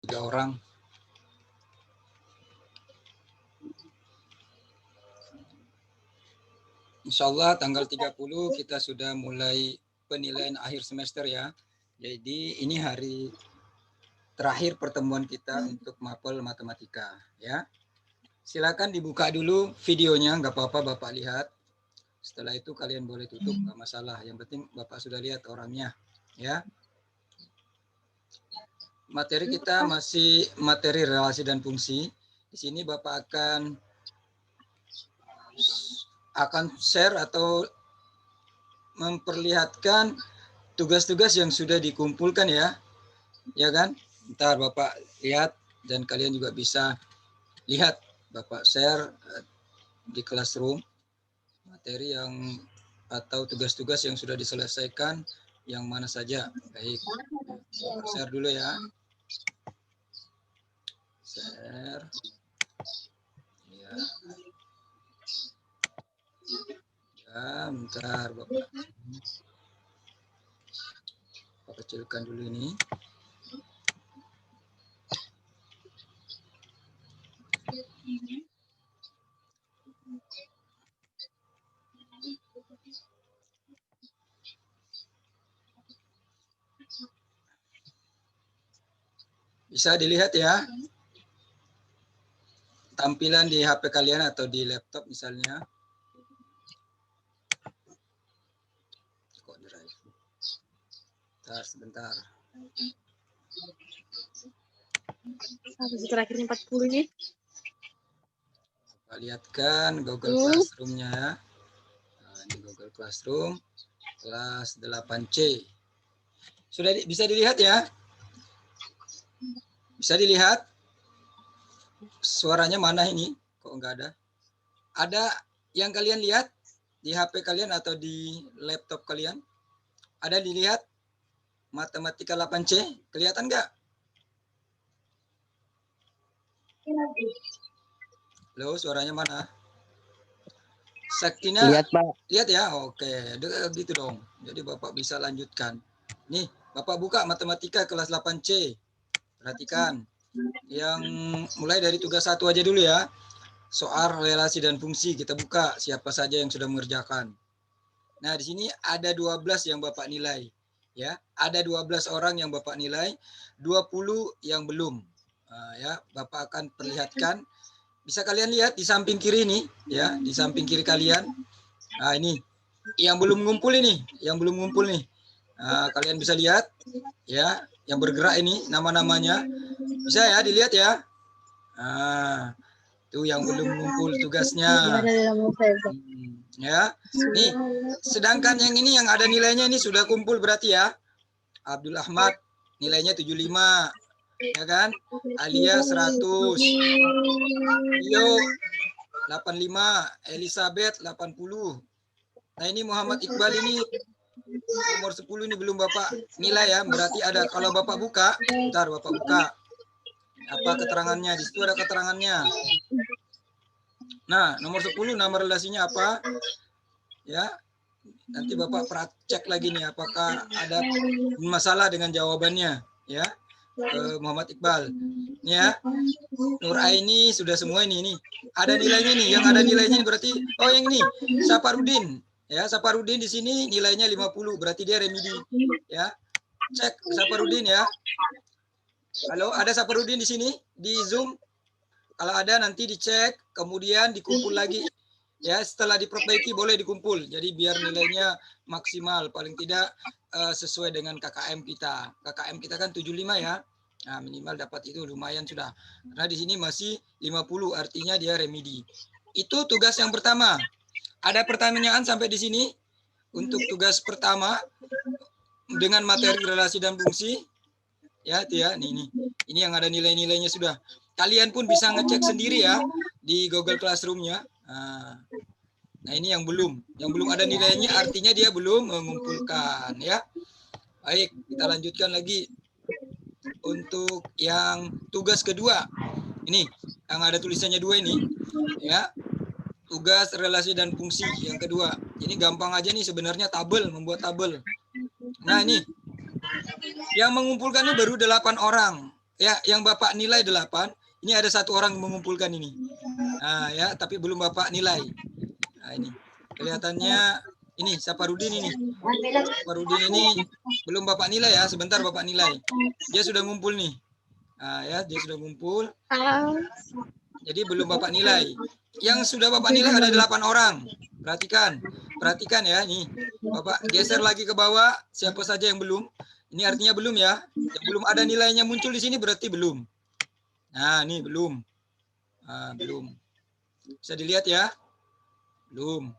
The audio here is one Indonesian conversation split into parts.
3 orang. Insya Allah tanggal 30 kita sudah mulai penilaian akhir semester ya. Jadi ini hari terakhir pertemuan kita untuk mapel matematika ya. Silakan dibuka dulu videonya, nggak apa-apa Bapak lihat. Setelah itu kalian boleh tutup, nggak masalah. Yang penting Bapak sudah lihat orangnya ya. Materi kita masih materi relasi dan fungsi. Di sini Bapak akan share atau memperlihatkan tugas-tugas yang sudah dikumpulkan ya. Ya kan? Ntar Bapak lihat dan kalian juga bisa lihat Bapak share di classroom materi yang atau tugas-tugas yang sudah diselesaikan yang mana saja. Baik. Bapak share dulu ya. Share. Ya. Ya, bentar Bapak. Bapak kecilkan dulu ini. Bisa dilihat ya. Tampilan di HP kalian atau di laptop misalnya. Kok drive? Sebentar. Terakhir 40 ini. Kita lihatkan Google Classroom-nya ya. Nah, ini Google Classroom kelas 8C. Sudah bisa dilihat ya? Bisa dilihat? Suaranya mana ini? Kok enggak ada? Ada yang kalian lihat di HP kalian atau di laptop kalian? Ada dilihat? Matematika 8C? Kelihatan enggak? Halo, suaranya mana? Saktina? Lihat, Pak. Lihat ya? Oke, gitu dong. Jadi Bapak bisa lanjutkan. Nih, Bapak buka matematika kelas 8C. Perhatikan. Yang mulai dari tugas 1 aja dulu ya. Soal relasi dan fungsi kita buka siapa saja yang sudah mengerjakan. Nah, di sini ada 12 yang Bapak nilai ya. Ada 12 orang yang Bapak nilai, 20 yang belum. Nah, ya, Bapak akan perlihatkan. Bisa kalian lihat di samping kiri ini ya, di samping kiri kalian. Nah, ini yang belum ngumpul ini, yang belum ngumpul nih. Nah, kalian bisa lihat ya, yang bergerak ini nama-namanya. Bisa ya dilihat ya. Nah, itu yang belum ngumpul tugasnya. Ya. Nih, sedangkan yang ini yang ada nilainya ini sudah kumpul berarti ya. Abdul Ahmad nilainya 75. Ya kan? Alia 100. Rio 85, Elizabeth 80. Nah, ini Muhammad Iqbal ini nomor 10 ini belum Bapak nilai ya. Berarti ada kalau Bapak buka, bentar Bapak buka. Apa keterangannya? Di situ ada keterangannya. Nah, nomor 10 nama relasinya apa? Ya. Nanti Bapak cek lagi nih apakah ada masalah dengan jawabannya, ya. Muhammad Iqbal. Ini ya. Nur Aini sudah semua ini. Ada nilainya nih. Yang ada nilainya berarti oh yang ini Saparudin. Ya, Saparudin di sini nilainya 50, berarti dia remedi. Ya. Cek Saparudin ya. Halo, ada Saparudin di sini di Zoom? Kalau ada nanti dicek, kemudian dikumpul lagi. Ya, setelah diperbaiki boleh dikumpul. Jadi biar nilainya maksimal, paling tidak sesuai dengan KKM kita. KKM kita kan 75 ya. Nah, minimal dapat itu lumayan sudah. Karena di sini masih 50, artinya dia remedi. Itu tugas yang pertama. Ada pertanyaan sampai di sini? Untuk tugas pertama dengan materi relasi dan fungsi. Ya, itu ya. Ini yang ada nilai-nilainya sudah. Kalian pun bisa ngecek sendiri ya di Google Classroom-nya. Nah, ini yang belum ada nilainya, artinya dia belum mengumpulkan ya. Baik, kita lanjutkan lagi untuk yang tugas kedua. Ini yang ada tulisannya 2 ini ya. Tugas relasi dan fungsi yang kedua. Ini gampang aja nih sebenarnya, tabel, membuat tabel. Nah, ini yang mengumpulkannya baru 8 orang. ya yang Bapak nilai 8, ini ada satu orang mengumpulkan ini. Nah, ya, tapi belum Bapak nilai. Nah, ini kelihatannya ini Saparudin ini. Saparudin ini belum Bapak nilai ya, sebentar Bapak nilai. Dia sudah ngumpul nih. Nah, ya, dia sudah ngumpul. Jadi belum Bapak nilai. Yang sudah Bapak nilai ada 8 orang. Perhatikan ya, nih. Bapak geser lagi ke bawah, siapa saja yang belum. Ini artinya belum ya. Yang belum ada nilainya muncul di sini berarti belum. Nah, ini belum. Nah, belum. Bisa dilihat ya. Belum.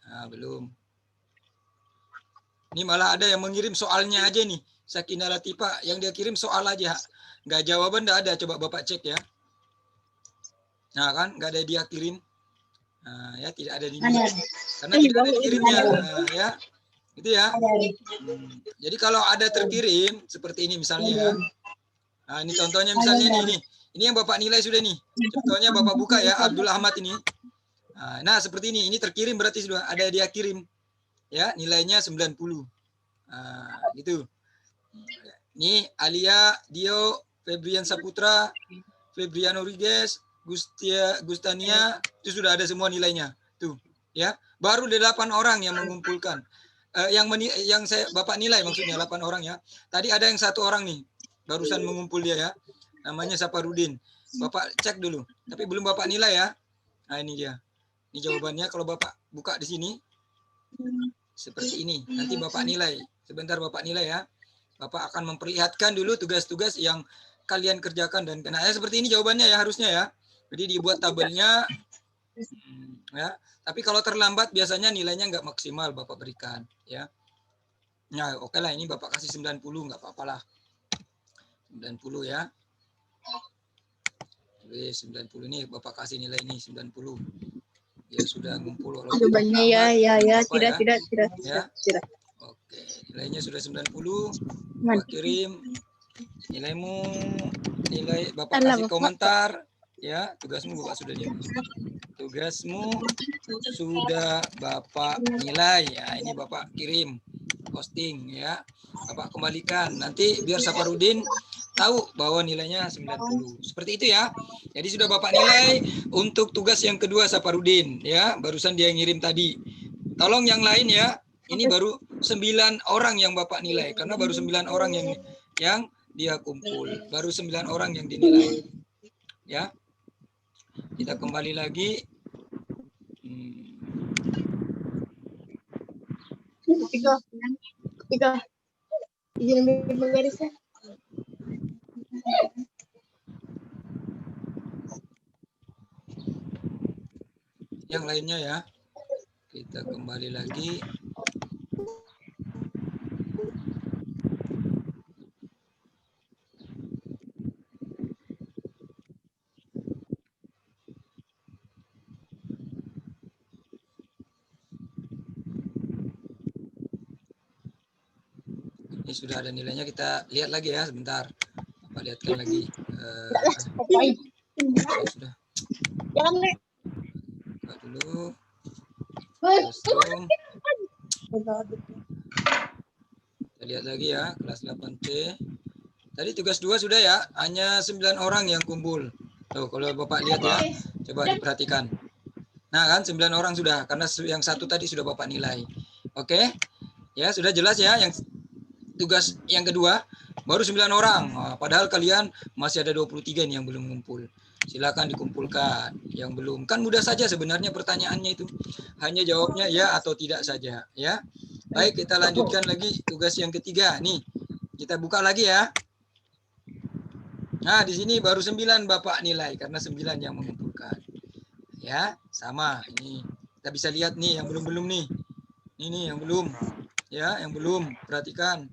Nah, belum. Ini malah ada yang mengirim soalnya aja nih. Sakinah Latifah yang dia kirim soal aja. Nggak jawaban nggak ada. Coba Bapak cek ya. Nah kan, nggak ada dia kirim. Nah, ya tidak ada di dia. Karena tidak ada dikirimnya. Nah, ya. Gitu ya. Jadi kalau ada terkirim seperti ini misalnya ya. Nah, ini contohnya misalnya nih. Ini yang Bapak nilai sudah nih. Contohnya Bapak buka ya, Abdul Ahmad ini. Nah, seperti ini. Ini terkirim berarti sudah ada dia kirim. Ya, nilainya 90. Nah, gitu. Ini Alia, Dio, Febrian Saputra, Febriano Riges, Gustania, itu sudah ada semua nilainya. Tuh, ya. Baru 8 orang yang mengumpulkan. Yang saya Bapak nilai maksudnya 8 orang ya. Tadi ada yang 1 orang nih, barusan mengumpul dia ya. Namanya Saparudin. Bapak cek dulu, tapi belum Bapak nilai ya. Nah, ini dia. Ini jawabannya kalau Bapak buka di sini. Seperti ini. Nanti Bapak nilai. Sebentar Bapak nilai ya. Bapak akan memperlihatkan dulu tugas-tugas yang kalian kerjakan dan kenanya seperti ini jawabannya ya harusnya ya. Jadi dibuat tabelnya. Ya. Tapi kalau terlambat biasanya nilainya nggak maksimal Bapak berikan ya. Nah, oke lah ini Bapak kasih 90 nggak apa-apa lah. 90 ya. Jadi 90 ini Bapak kasih nilai ini 90. Dia sudah ngumpul jawabannya ya, tidak. Oke, nilainya sudah 90. Bapak kirim nilaimu, nilai Bapak kasih komentar ya, tugasmu Bapak sudah nilai. Tugasmu sudah Bapak nilai ya, ini Bapak kirim posting ya. Bapak kembalikan nanti biar Saparudin tahu bahwa nilainya 90. Seperti itu ya. Jadi sudah Bapak nilai untuk tugas yang kedua Saparudin ya, barusan dia ngirim tadi. Tolong yang lain ya. Ini baru 9 orang yang Bapak nilai karena baru 9 orang yang dia kumpul. Baru 9 orang yang dinilai. Ya. Kita kembali lagi. Tiga. Izin berbarisnya. Yang lainnya ya. Kita kembali lagi. Ini sudah ada nilainya, kita lihat lagi ya sebentar. Apa lihatkan lagi. Sudah. Buka dulu. Kita lihat lagi ya, kelas 8C. Tadi tugas 2 sudah ya, hanya 9 orang yang kumpul. Tuh, kalau Bapak lihat ya, coba diperhatikan. Nah kan 9 orang sudah, karena yang 1 tadi sudah Bapak nilai. Oke, ya sudah jelas ya. Yang tugas yang kedua baru 9 orang. Nah, padahal kalian masih ada 23 nih yang belum ngumpul. Silakan dikumpulkan. Yang belum, kan mudah saja sebenarnya pertanyaannya itu. Hanya jawabnya ya atau tidak saja ya. Baik, kita lanjutkan lagi tugas yang ketiga. Nih, kita buka lagi ya. Nah, di sini baru 9 Bapak nilai karena 9 yang mengumpulkan. Ya, sama. Ini kita bisa lihat nih yang belum-belum nih. Ini yang belum. Ya, yang belum. Perhatikan.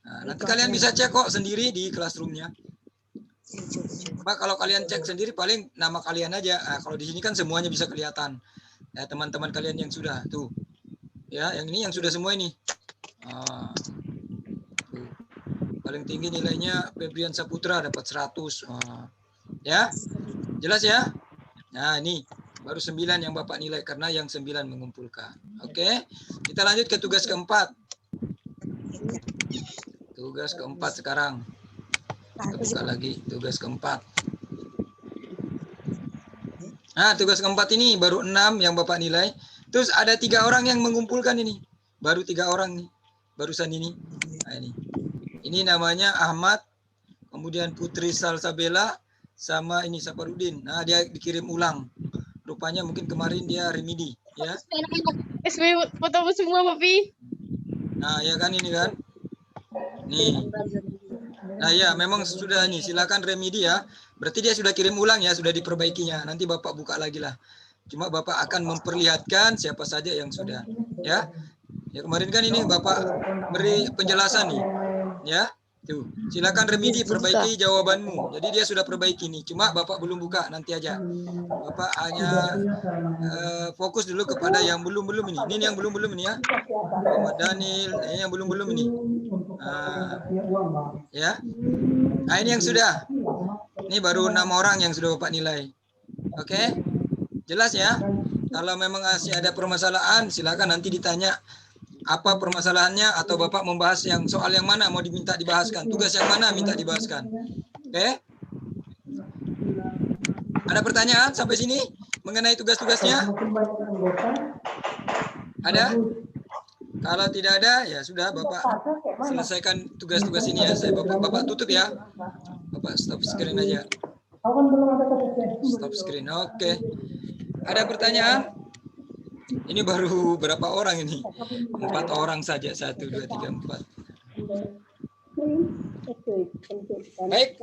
Nah, nanti kalian bisa cek kok sendiri di classroom-nya. Pak, kalau kalian cek sendiri paling nama kalian aja. Nah, kalau di sini kan semuanya bisa kelihatan. Ya, teman-teman kalian yang sudah tuh. Ya, yang ini yang sudah semua ini. Tuh. Paling tinggi nilainya Febrian Saputra dapat 100. Ya. Jelas ya? Nah, ini baru 9 yang Bapak nilai karena yang 9 mengumpulkan. Oke. Kita lanjut ke tugas keempat. Tugas keempat sekarang. Kita buka lagi tugas keempat. Nah, tugas keempat ini baru 6 yang Bapak nilai. Terus ada 3 orang yang mengumpulkan ini. Baru 3 orang nih. Barusan ini. Nah, ini. Ini namanya Ahmad, kemudian Putri Salsabella, sama ini Saparudin. Nah, dia dikirim ulang. Rupanya mungkin kemarin dia remedi, ya. SW fotomu semua, Papi. Nah, ya kan ini kan. Nih. Nah, ya memang sudah nih. Silakan remedi ya. Berarti dia sudah kirim ulang ya, sudah diperbaikinya. Nanti Bapak buka lagi lah. Cuma Bapak akan memperlihatkan siapa saja yang sudah, ya. Ya kemarin kan ini Bapak beri penjelasan nih, ya. Tuh, silakan remedi perbaiki jawabanmu. Jadi dia sudah perbaiki nih. Cuma Bapak belum buka, nanti aja. Bapak hanya fokus dulu kepada yang belum-belum ini. Ini yang belum-belum ini ya. Muhammad Daniel, ini yang belum-belum ini. Nah, ya. Nah, ini yang sudah. Ini baru 6 orang yang sudah Bapak nilai. Oke? Jelas ya? Kalau memang masih ada permasalahan, silakan nanti ditanya apa permasalahannya atau Bapak membahas yang soal yang mana mau diminta dibahaskan, tugas yang mana minta dibahaskan. Oke? Ada pertanyaan sampai sini mengenai tugas-tugasnya? Ada? Kalau tidak ada, ya sudah Bapak selesaikan tugas-tugas ini ya. Bapak tutup ya. Bapak stop screen aja. Stop screen. Oke. Ada pertanyaan? Ini baru berapa orang ini? 4 orang saja. 1, 2, 3, 4. Baik.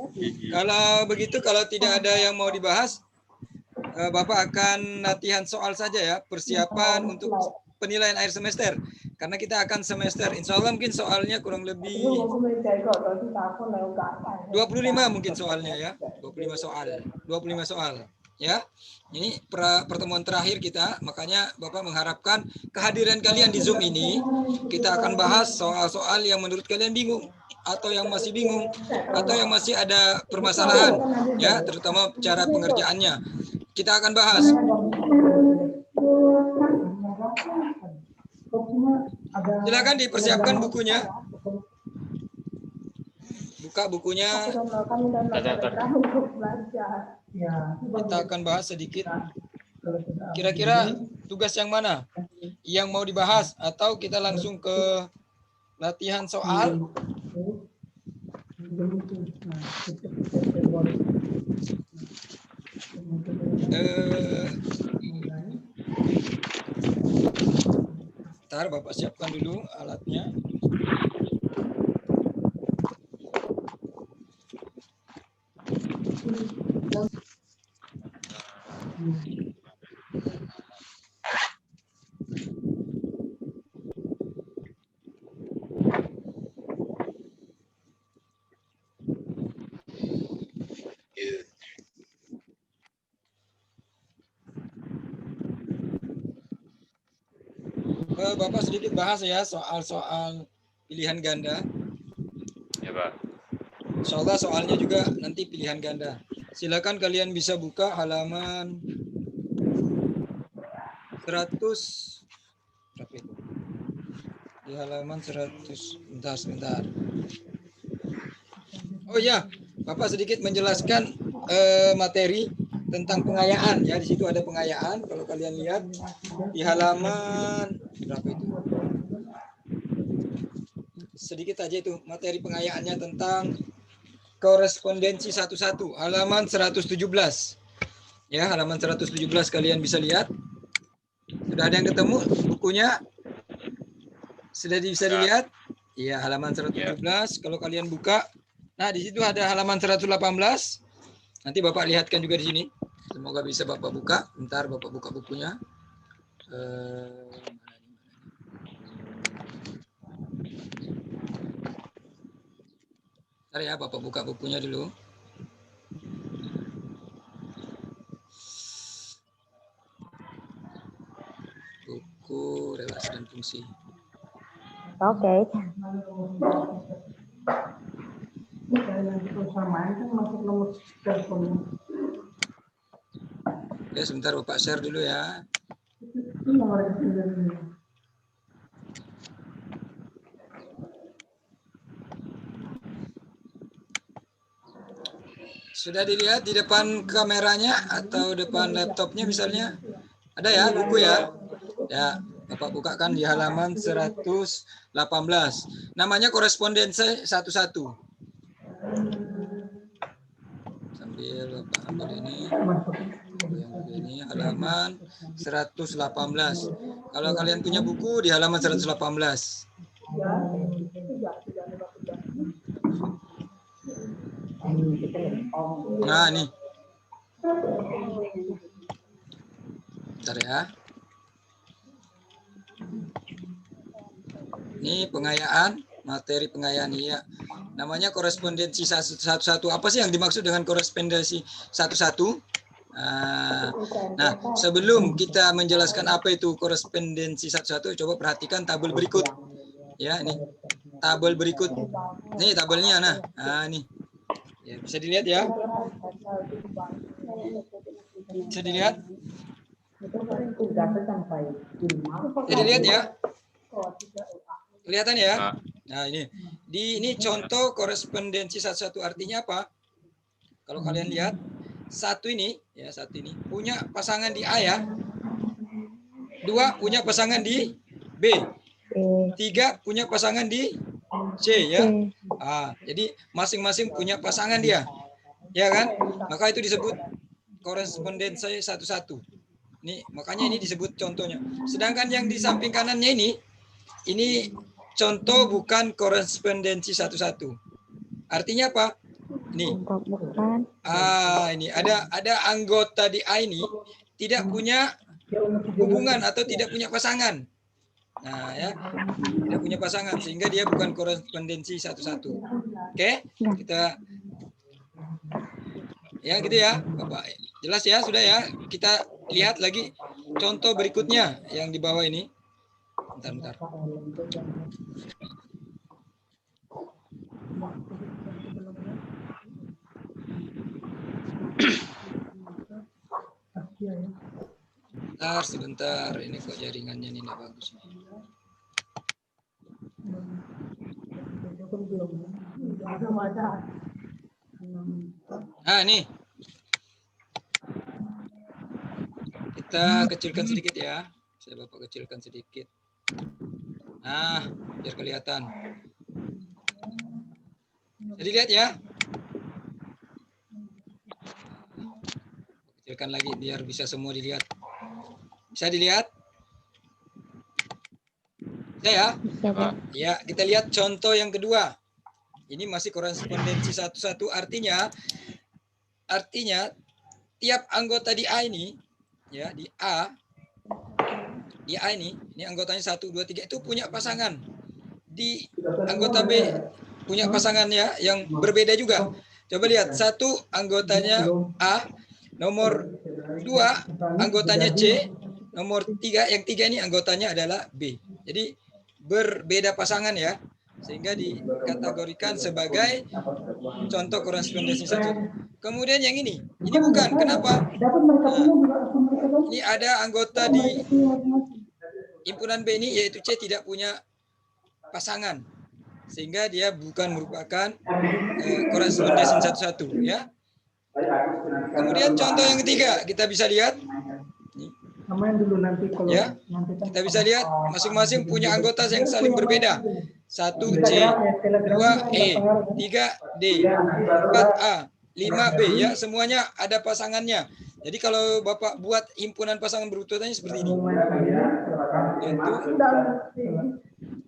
Kalau begitu, kalau tidak ada yang mau dibahas, Bapak akan latihan soal saja ya. Persiapan untuk penilaian akhir semester. Karena kita akan semester. Insya Allah mungkin soalnya kurang lebih 25 mungkin soalnya ya. 25 soal. Ya, ini pertemuan terakhir kita, makanya Bapak mengharapkan kehadiran kalian di Zoom ini. Kita akan bahas soal-soal yang menurut kalian bingung, atau yang masih bingung, atau yang masih ada permasalahan, ya, terutama cara pengerjaannya. Kita akan bahas. Silakan dipersiapkan bukunya. Buka bukunya. Kita akan bahas sedikit. Kira-kira tugas yang mana yang mau dibahas, atau kita langsung ke latihan soal? Ntar Bapak siapkan dulu alatnya. Bapak sedikit bahas ya soal-soal pilihan ganda. Ya, Pak. Insya Allah soalnya juga nanti pilihan ganda. Silakan kalian bisa buka halaman 100. Berapa itu? Di halaman 100. Sebentar. Oh ya, Bapak sedikit menjelaskan materi tentang pengayaan ya. Di situ ada pengayaan. Kalau kalian lihat di halaman berapa itu? Sedikit aja itu materi pengayaannya tentang korespondensi 11 halaman 117. Ya, halaman 117 kalian bisa lihat. Sudah ada yang ketemu bukunya? Sudah bisa dilihat? Iya, halaman 117. Kalau kalian buka, nah di situ ada halaman 118. Nanti Bapak lihatkan juga di sini. Semoga bisa Bapak buka. Bentar Bapak buka bukunya. Bentar ya, Bapak buka bukunya dulu. Buku relasi dan fungsi. Oke. Oke, sebentar Bapak share dulu ya. Sudah dilihat di depan kameranya atau depan laptopnya misalnya? Ada ya buku ya? Ya, Bapak bukakan di halaman 118. Namanya korespondensi 11. Sambil Bapak ambil ini. Yang ini halaman 118. Kalau kalian punya buku di halaman 118. Nah, nih. Bentar ya. Ini pengayaan, materi pengayaan ya. Namanya korespondensi 11. Apa sih yang dimaksud dengan korespondensi 11? Nah, sebelum kita menjelaskan apa itu korespondensi 11, coba perhatikan tabel berikut. Ya, ini tabel berikut. Nih tabelnya, nah nih. Ya, bisa dilihat ya. Bisa dilihat? Jadi lihat ya. Kelihatan ya? Nah, ini contoh korespondensi 11 artinya apa? Kalau kalian lihat, satu ini punya pasangan di A ya. 2 punya pasangan di B. 3 punya pasangan di C ya. Jadi masing-masing punya pasangan dia. Ya kan? Maka itu disebut korespondensi 11. Nih, makanya ini disebut contohnya. Sedangkan yang di samping kanannya ini contoh bukan korespondensi 11. Artinya apa? Nih. Ini ada anggota di A ini tidak punya hubungan atau tidak punya pasangan. Nah, ya. Tidak punya pasangan sehingga dia bukan korespondensi 11. Oke? Kita ya gitu ya, Bapak. Jelas ya, sudah ya. Kita lihat lagi contoh berikutnya yang di bawah ini. Bentar. Sebentar. Ini kok jaringannya ini tidak bagus. Nah, nih. Kita kecilkan sedikit ya. Saya Bapak kecilkan sedikit. Nah, biar kelihatan. Jadi lihat ya. Kecilkan lagi biar bisa semua dilihat. Bisa dilihat? Bisa ya? Ya, kita lihat contoh yang kedua. Ini masih korespondensi 11 artinya tiap anggota di A ini ya, di A ini anggotanya 1 2 3 itu punya pasangan. Di anggota B punya pasangan ya yang berbeda juga. Coba lihat, 1 anggotanya A, nomor 2 anggotanya C, nomor 3 yang 3 ini anggotanya adalah B. Jadi berbeda pasangan ya. Sehingga dikategorikan sebagai contoh korespondensi 1. Kemudian yang ini bukan. Kenapa? Ini ada anggota di himpunan B ini yaitu C tidak punya pasangan. Sehingga dia bukan merupakan korespondensi 11 ya. Kemudian contoh yang ketiga kita bisa lihat. Ya, kita bisa lihat masing-masing punya anggota yang saling berbeda. 1 C, 2 E, 3 D, 4 A, 5 B ya, semuanya ada pasangannya. Jadi kalau Bapak buat himpunan pasangan berurutannya seperti ini. Yaitu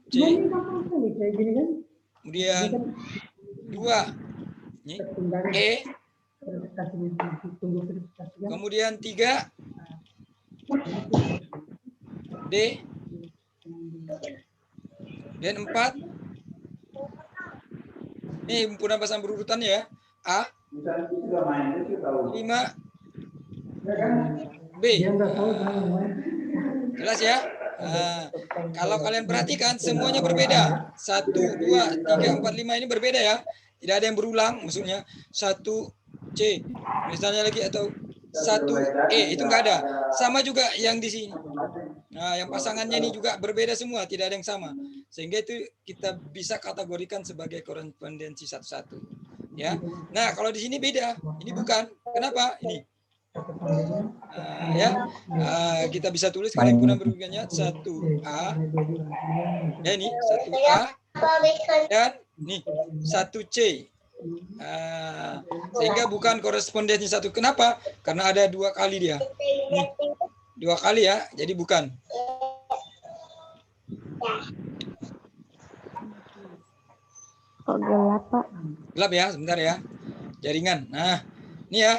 C, kemudian 2 ini E, kemudian 3 D, dan 4 ini himpunan pasangan berurutan ya. A, 5 B. Jelas ya? Kalau kalian perhatikan semuanya berbeda. 1, 2, 3, 4, 5 ini berbeda ya. Tidak ada yang berulang, maksudnya 1 C misalnya lagi atau 1 E itu enggak ada. Sama juga yang di sini. Nah, yang pasangannya ini juga berbeda semua, tidak ada yang sama. Sehingga itu kita bisa kategorikan sebagai korespondensi 11. Ya. Nah, kalau di sini beda. Ini bukan. Kenapa? Ini. Kita bisa tulis kalau himpunan berhubungannya 1A. Ya ini 1A dan nih 1C. Sehingga bukan korespondensi satu. Kenapa? Karena ada 2 kali dia. Nih, 2 kali ya. Jadi bukan. Kok gelap, Pak? Gelap ya, sebentar ya. Jaringan. Nah, ini ya.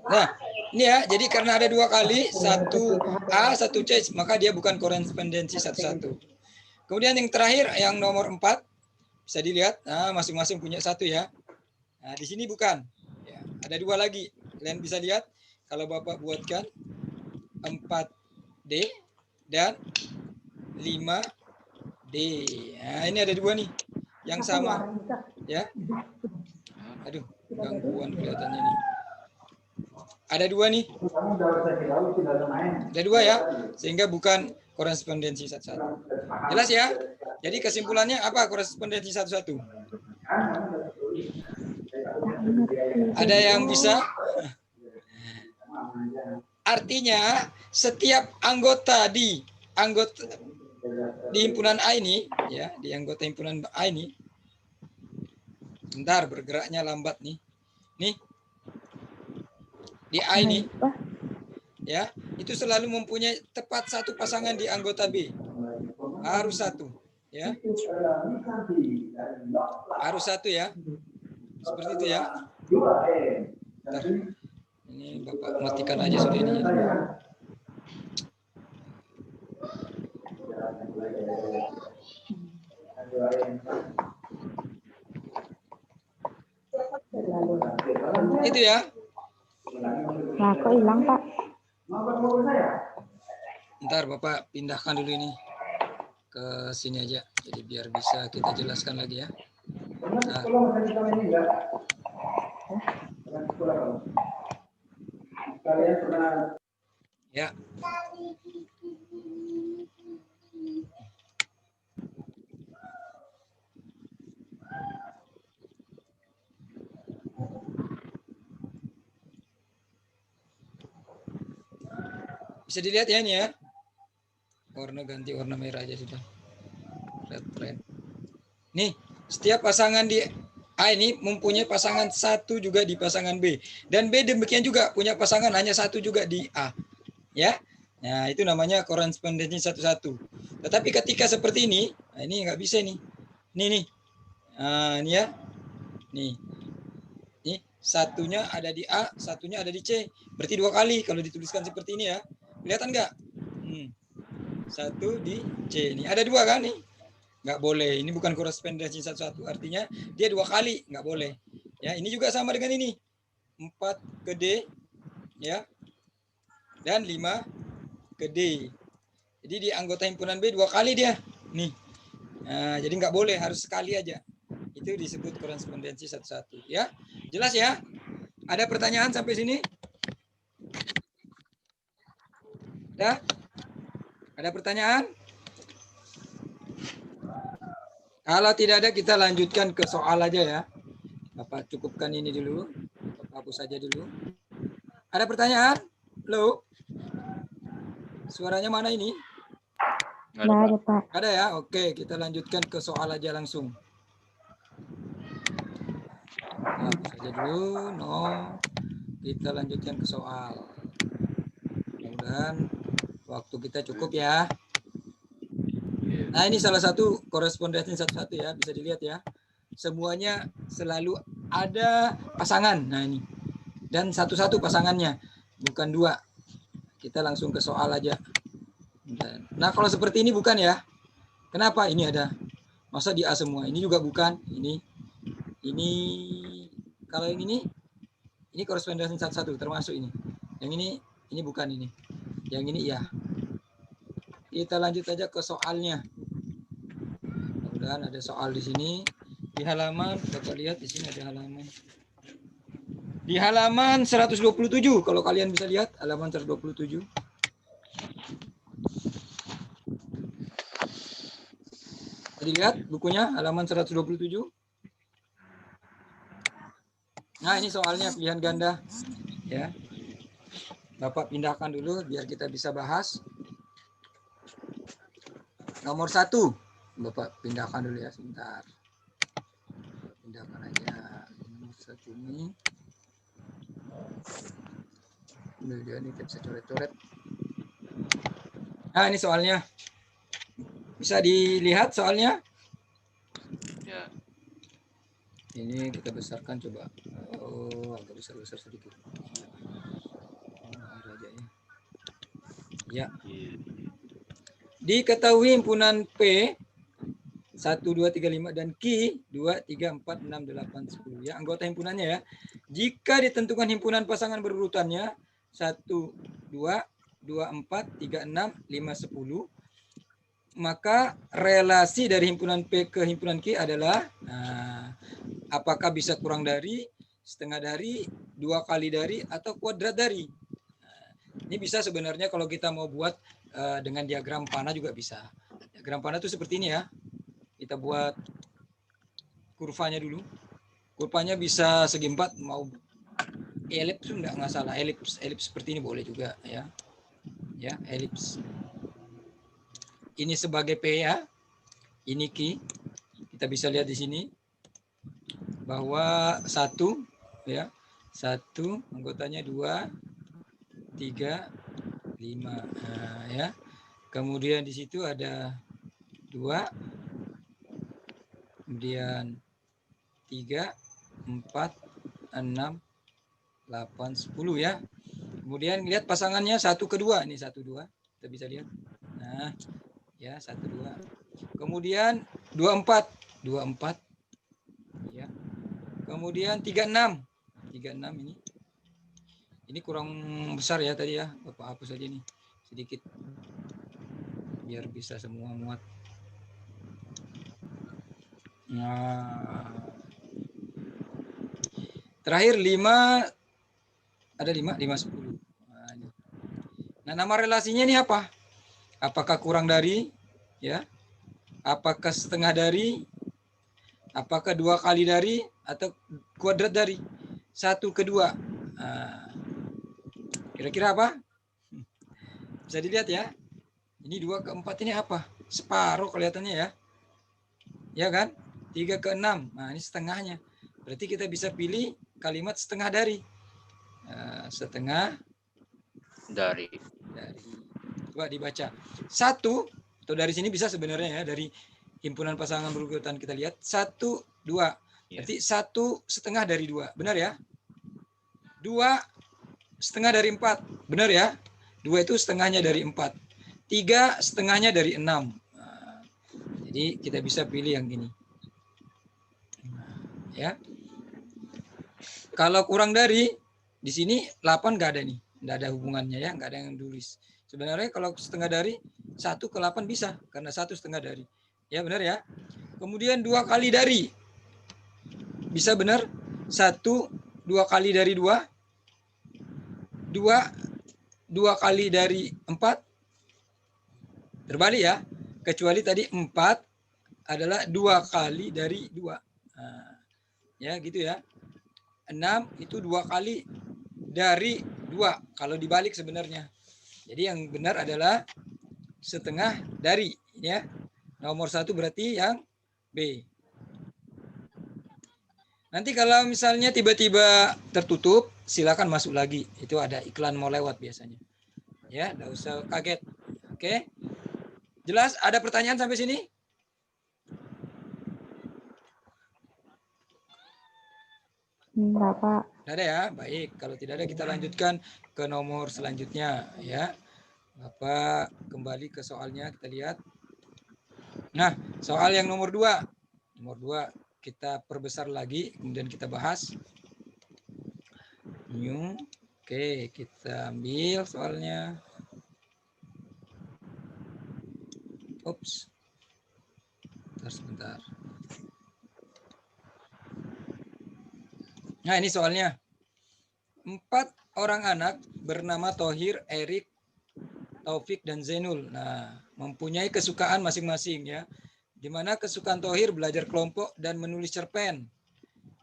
Nah, ini ya. Jadi karena ada 2 kali, 1A, 1C, maka dia bukan korespondensi satu-satu. Kemudian yang terakhir, yang nomor 4, bisa dilihat. Nah, masing-masing punya 1 ya. Nah, di sini bukan. Ya, ada 2 lagi. Kalian bisa lihat kalau Bapak buatkan 4D dan 5D. Nah, ini ada 2 nih. Yang sama. Ya. Aduh, gangguan kelihatannya nih. Ada 2 nih. Ada 2 ya. Sehingga bukan korespondensi satu-satu. Jelas ya? Jadi kesimpulannya apa korespondensi satu-satu? Ada yang bisa? Artinya setiap anggota di himpunan A ini, ya, di anggota himpunan A ini, bentar bergeraknya lambat nih. Nih, di A ini, ya, itu selalu mempunyai tepat 1 pasangan di anggota B. Harus 1, ya. Harus 1 ya. Seperti itu ya. Bentar. Ini Bapak matikan aja sudah ini. Itu ya. Nah, kok hilang, Pak? Ntar Bapak pindahkan dulu ini ke sini aja. Jadi biar bisa kita jelaskan lagi ya. Nah. Ya. Bisa dilihat ya ini ya. Warna ganti warna merah aja sudah. Red. Nih, setiap pasangan di A ini mempunyai pasangan 1 juga di pasangan B. Dan B demikian juga punya pasangan hanya 1 juga di A. Ya. Nah, itu namanya korespondensi satu-satu. Tetapi ketika seperti ini, nah ini nggak bisa nih. Nih. Nah, ini ya. Nih. Nih, satunya ada di A, satunya ada di C. Berarti 2 kali kalau dituliskan seperti ini ya. Kelihatan nggak? 1 di C. Ini ada 2 kan nih? Nggak boleh. Ini bukan korespondensi satu-satu. Artinya dia 2 kali. Nggak boleh. Ya, ini juga sama dengan ini. 4 ke D. Ya. Dan 5 ke D. Jadi di anggota himpunan B 2 kali dia. Nih. Nah, jadi nggak boleh. Harus sekali aja. Itu disebut korespondensi satu-satu. Ya. Jelas ya? Ada pertanyaan sampai sini? Ya? Ada pertanyaan? Kalau tidak ada, kita lanjutkan ke soal aja ya. Bapak cukupkan ini dulu. Bapak hapus saja dulu. Ada pertanyaan? Halo? Suaranya mana ini? Nggak ada, Pak. Ada ya? Oke, kita lanjutkan ke soal aja langsung. Hapus saja dulu. No. Kita lanjutkan ke soal. Mudah-mudahan waktu kita cukup ya. Nah, ini salah satu korespondensi satu-satu ya, bisa dilihat ya. Semuanya selalu ada pasangan. Nah, ini. Dan satu-satu pasangannya, bukan 2. Kita langsung ke soal aja. Nah, kalau seperti ini bukan ya. Kenapa? Ini ada. Masa di A semua? Ini juga bukan. Ini kalau yang ini korespondensi satu-satu termasuk ini. Yang ini bukan ini. Yang ini iya. Kita lanjut aja ke soalnya. Mudah-mudahan ada soal di sini. Di halaman, Bapak lihat di sini ada halaman. Di halaman 127, kalau kalian bisa lihat halaman 127. Lihat bukunya halaman 127. Nah, ini soalnya pilihan ganda. Ya. Bapak pindahkan dulu biar kita bisa bahas. Nomor 1. Bapak pindahkan dulu ya sebentar. Pindahkan aja. Nomor 1 ini. Dia ini bisa coret-coret. Nah, ini soalnya. Bisa dilihat soalnya? Ya. Ini kita besarkan coba. Oh, agak besar-besar sedikit. Ya. Diketahui himpunan P 1, 2, 3, 5 dan Q 2, 3, 4, 6, 8, 10. Ya, anggota himpunannya ya. Jika ditentukan himpunan pasangan berurutannya 1, 2, 2, 4, 3, 6, 5, 10. Maka relasi dari himpunan P ke himpunan Q adalah apakah bisa kurang dari, setengah dari, 2 kali dari, atau kuadrat dari. Ini bisa sebenarnya kalau kita mau buat dengan diagram panah juga bisa. Diagram panah itu seperti ini ya. Kita buat kurvanya dulu. Kurvanya bisa segi 4, mau elips enggak salah. Elips seperti ini boleh juga ya. Ya, elips. Ini sebagai P ya. Ini Q. Kita bisa lihat di sini bahwa 1 ya. 1 anggotanya 2, 3, 5. Nah, ya. Kemudian di situ ada 2, kemudian 3, 4, 6, 8, 10 ya. Kemudian lihat pasangannya 1 ke 2. Ini 1, 2. Kita bisa lihat. Nah, ya 1, 2. Kemudian 2, 4. 2, 4. Ya. Kemudian 3, 6. 3, 6 ini. Ini kurang besar ya tadi ya. Bapak hapus aja nih. Sedikit. Biar bisa semua muat. Nah. Terakhir 5. Ada 5, 5, 10. Nah, nama relasinya ini apa? Apakah kurang dari? Ya. Apakah setengah dari? Apakah 2 kali dari? Atau kuadrat dari? 1 ke 2. Nah, kira-kira apa? Bisa dilihat ya. Ini 2 ke 4 ini apa? Separuh kelihatannya ya. Ya kan? 3 ke 6. Nah, ini setengahnya. Berarti kita bisa pilih kalimat setengah dari. Setengah Dari. Coba dibaca. 1 atau dari sini bisa sebenarnya ya, dari himpunan pasangan berurutan kita lihat 1, 2. Berarti 1 setengah dari 2. Benar ya? 2 setengah dari 4. Benar ya? 2 itu setengahnya dari 4. 3 setengahnya dari 6. Nah, jadi kita bisa pilih yang ini. Ya. Kalau kurang dari, di sini 8 nggak ada nih. Nggak ada hubungannya ya, nggak ada yang tulis. Sebenarnya kalau setengah dari 1 ke 8 bisa, karena 1 setengah dari. Ya benar ya. Kemudian 2 kali dari. Bisa benar? 1, 2 kali dari 2. 2 kali dari 4. Terbalik ya. Kecuali tadi 4 adalah 2 kali dari 2. Nah, ya gitu ya. 6 itu 2 kali dari 2. Kalau dibalik sebenarnya. Jadi yang benar adalah setengah dari. Ya. Nomor 1 berarti yang B. Nanti kalau misalnya tiba-tiba tertutup, silakan masuk lagi. Itu ada iklan mau lewat biasanya. Ya, enggak usah kaget. Oke. Jelas? Ada pertanyaan sampai sini? Enggak, Pak. Tidak ada ya? Baik. Kalau tidak ada kita lanjutkan ke nomor selanjutnya ya. Bapak kembali ke soalnya, kita lihat. Nah, soal yang nomor 2. Nomor 2 kita perbesar lagi, kemudian kita bahas. New. Oke, kita ambil soalnya. Ups. Sebentar. Nah, ini soalnya. 4 orang anak bernama Thohir, Erik, Taufik, dan Zainul. Nah, mempunyai kesukaan masing-masing ya. di mana kesukaan Thohir belajar kelompok dan menulis cerpen.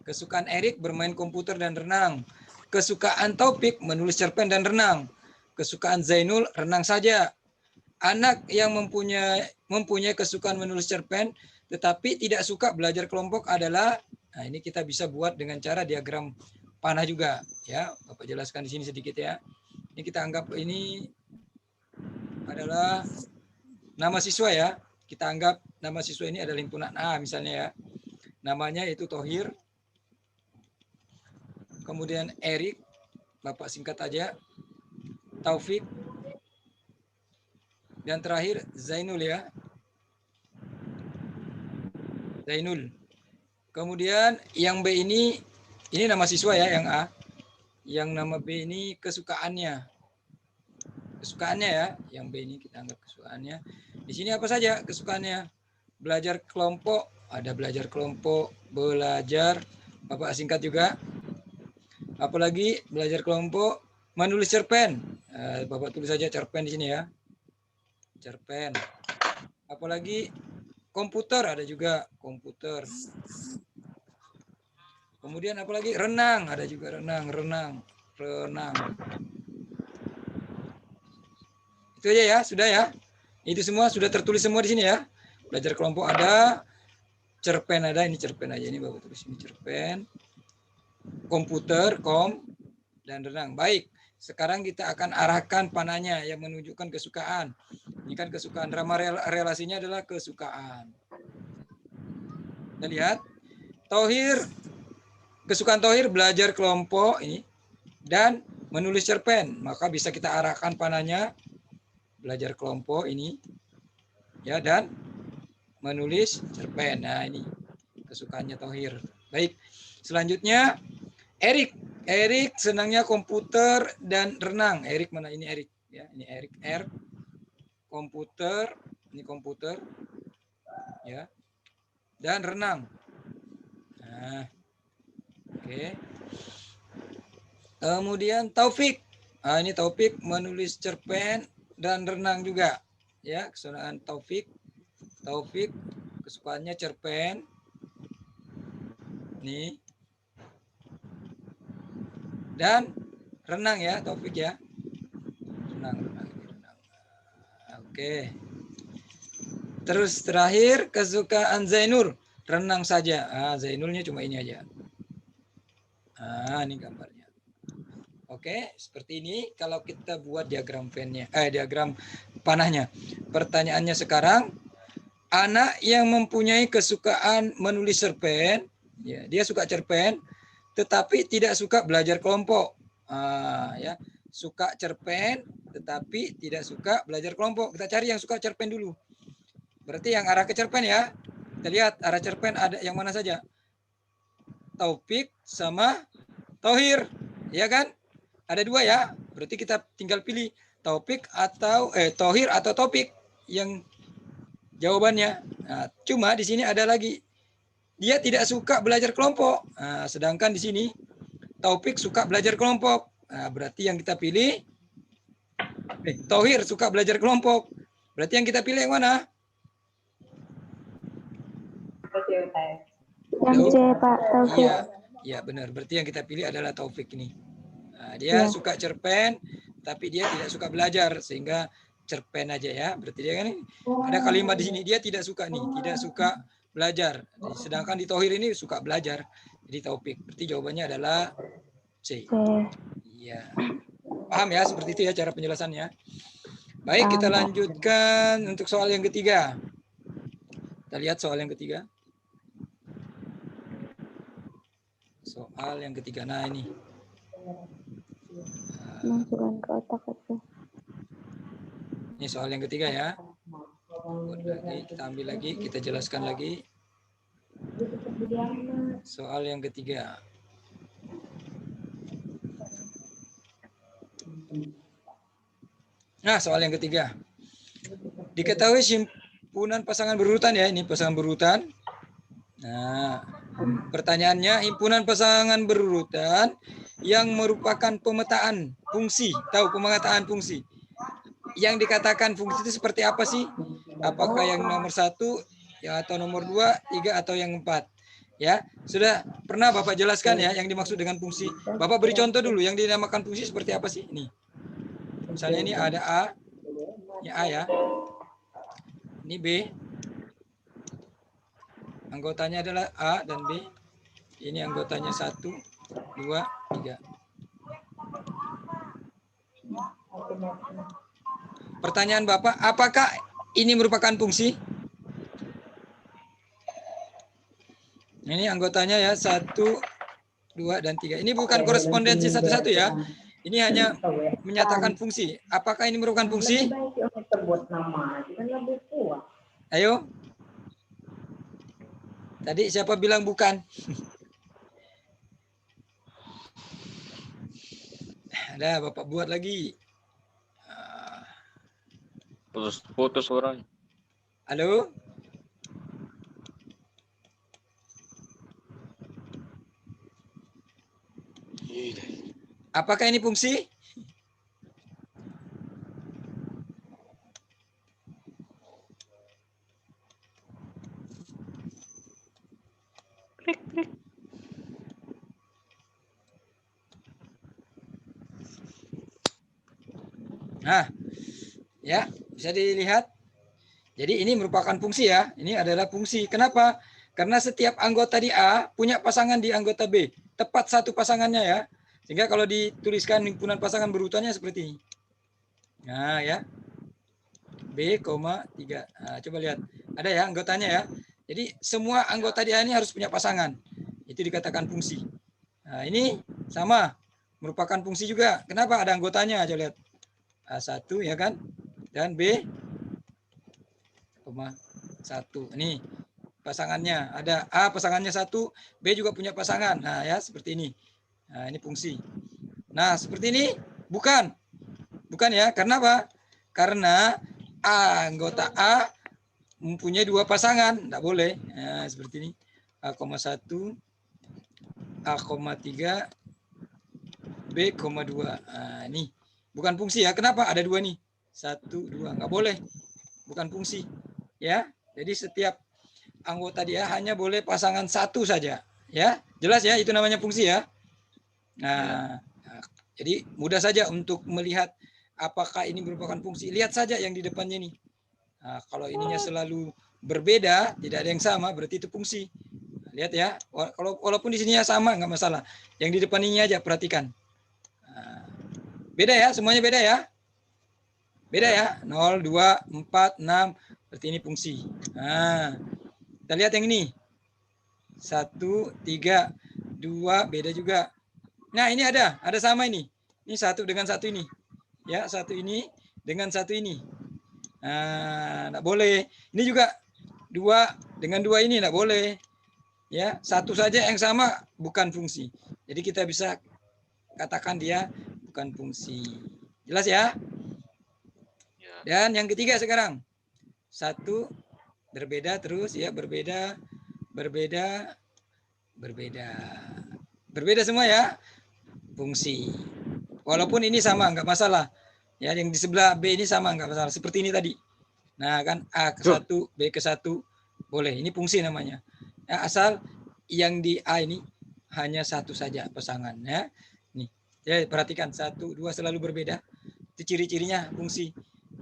Kesukaan Erik bermain komputer dan renang. Kesukaan Taufik menulis cerpen dan renang. Kesukaan Zainul renang saja. Anak yang mempunyai kesukaan menulis cerpen tetapi tidak suka belajar kelompok adalah, nah ini kita bisa buat dengan cara diagram panah juga ya. Bapak jelaskan di sini sedikit ya. Ini kita anggap ini adalah nama siswa ya. Kita anggap nama siswa ini adalah himpunan A misalnya ya. Namanya itu Thohir. Kemudian Erik, Bapak singkat aja. Taufik. Dan terakhir Zainul ya. Zainul. Kemudian yang B ini nama siswa ya yang A. Yang nama B ini kesukaannya. Kesukaannya ya, yang B ini kita anggap kesukaannya. Di sini apa saja kesukaannya? Belajar kelompok, ada belajar kelompok, belajar, Bapak singkat juga. Apalagi belajar kelompok, menulis cerpen. Bapak tulis saja cerpen di sini ya. Cerpen. Apalagi komputer, ada juga komputer. Kemudian apalagi renang, ada juga renang. Itu aja ya, sudah ya. Itu semua sudah tertulis semua di sini ya. Belajar kelompok ada, cerpen ada, ini cerpen aja ini Bapak tulis ini cerpen. Komputer, dan renang. Baik, sekarang kita akan arahkan panahnya yang menunjukkan kesukaan. Ini kan kesukaan, drama relasinya adalah kesukaan. Kita lihat, Thohir, kesukaan Thohir belajar kelompok ini dan menulis cerpen. Maka bisa kita arahkan panahnya belajar kelompok ini ya dan menulis cerpen. Nah, ini kesukaannya Thohir. Baik. Selanjutnya Erik. Erik senangnya komputer dan renang. Erik mana ini Erik ya. Ini Erik R. Komputer, ini komputer. Ya. Dan renang. Nah. Oke. Kemudian Taufik. Nah, ini Taufik menulis cerpen dan renang juga. Ya, kesukaan Taufik. Taufik kesukaannya cerpen. Nih. Dan renang ya, Taufik ya. Renang. Oke. Terus terakhir kesukaan Zainul, renang saja. Zainulnya cuma ini aja. Ini gambarnya. Oke, seperti ini kalau kita buat diagram diagram panahnya. Pertanyaannya sekarang, anak yang mempunyai kesukaan menulis cerpen, ya, dia suka cerpen, tetapi tidak suka belajar kelompok. Ya, suka cerpen, tetapi tidak suka belajar kelompok. Kita cari yang suka cerpen dulu. Berarti yang arah ke cerpen ya. Kita lihat arah cerpen ada yang mana saja. Taufik sama Thohir, ya kan? Ada dua ya. Berarti kita tinggal pilih Taufik atau Thohir atau Taufik yang jawabannya. Nah, cuma di sini ada lagi. Dia tidak suka belajar kelompok. Nah, sedangkan di sini Taufik suka belajar kelompok. Nah, berarti yang kita pilih Thohir suka belajar kelompok. Berarti yang kita pilih yang mana? Yang C, Pak, Taufik. Iya, ya benar. Berarti yang kita pilih adalah Taufik ini. Nah, dia suka cerpen, tapi dia tidak suka belajar, sehingga cerpen aja ya. Berarti dia kan ada kalimat di sini dia tidak suka nih, tidak suka belajar. Sedangkan di Thohir ini suka belajar. Jadi Taufik. Berarti jawabannya adalah C. Iya. Paham ya seperti itu ya cara penjelasannya. Baik, kita lanjutkan untuk soal yang ketiga. Kita lihat soal yang ketiga. Soal yang ketiga. Nah, ini. Masukkan ke otak itu. Ini soal yang ketiga ya. Kita ambil lagi, kita jelaskan lagi. Soal yang ketiga. Nah, soal yang ketiga. Diketahui himpunan pasangan berurutan ya, ini pasangan berurutan. Nah, pertanyaannya himpunan pasangan berurutan yang merupakan pemetaan fungsi. Tahu pemetaan fungsi? Yang dikatakan fungsi itu seperti apa sih? Apakah yang nomor 1 ya atau nomor 2, 3 atau yang 4. Ya, sudah pernah Bapak jelaskan ya yang dimaksud dengan fungsi. Bapak beri contoh dulu yang dinamakan fungsi seperti apa sih? Nih. Misalnya ini ada A, ini A ya. Ini B. Anggotanya adalah A dan B. Ini anggotanya 1, 2, 3. Pertanyaan Bapak, apakah ini merupakan fungsi? Ini anggotanya ya 1, 2, dan 3. Ini bukan korespondensi satu-satu ya. Ini hanya menyatakan fungsi. Apakah ini merupakan fungsi? Ayo. Tadi siapa bilang bukan? Ada, Bapak buat lagi. Putus orang. Halo? Apakah ini fungsi? Nah, ya bisa dilihat. Jadi ini merupakan fungsi ya. Ini adalah fungsi. Kenapa? Karena setiap anggota di A punya pasangan di anggota B. Tepat satu pasangannya ya. Sehingga kalau dituliskan himpunan pasangan berurutannya seperti ini. Nah ya. B, 3. Nah, coba lihat. Ada ya anggotanya ya. Jadi semua anggota di A ini harus punya pasangan. Itu dikatakan fungsi. Nah ini sama. Merupakan fungsi juga. Kenapa? Ada anggotanya. Coba lihat. A1 ya kan. Dan B, 1. Ini pasangannya. Ada A pasangannya 1. B juga punya pasangan. Nah ya seperti ini. Nah ini fungsi. Nah seperti ini. Bukan. Bukan ya. Karena apa? Karena anggota A mempunyai 2 pasangan, tidak boleh. Nah, seperti ini. A,1, A,3, B,2. Nah, ini bukan fungsi ya. Kenapa? Ada 2 nih. 1, 2. Nggak boleh. Bukan fungsi. Ya. Jadi setiap anggota dia hanya boleh pasangan 1 saja. Ya. Jelas ya. Itu namanya fungsi ya. Nah, jadi mudah saja untuk melihat apakah ini merupakan fungsi. Lihat saja yang di depannya nih. Nah, kalau ininya selalu berbeda, tidak ada yang sama, berarti itu fungsi. Nah, lihat ya, walaupun di sininya sama, nggak masalah. Yang di depan ini aja, perhatikan. Nah, beda ya, semuanya beda ya. Beda ya, 0, 2, 4, 6, berarti ini fungsi. Nah, kita lihat yang ini. 1, 3, 2, beda juga. Nah, ini ada sama ini. Ini 1 dengan 1 ini. Ya, 1 ini dengan 1 ini. Nah, enggak boleh. Ini juga 2 dengan 2 ini enggak boleh. Ya, 1 saja yang sama bukan fungsi. Jadi kita bisa katakan dia bukan fungsi. Jelas ya? Dan yang ketiga sekarang. 1 berbeda terus ya, berbeda. Berbeda semua ya. Fungsi. Walaupun ini sama enggak masalah. Ya, yang di sebelah B ini sama enggak masalah. Seperti ini tadi. Nah, kan A ke 1, B ke 1 boleh. Ini fungsi namanya. Ya, asal yang di A ini hanya 1 saja pasangan ya. Nih. Ya, perhatikan 1, 2 selalu berbeda. Itu ciri-cirinya fungsi.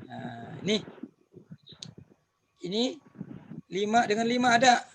Nah, ini 5 dengan 5 ada.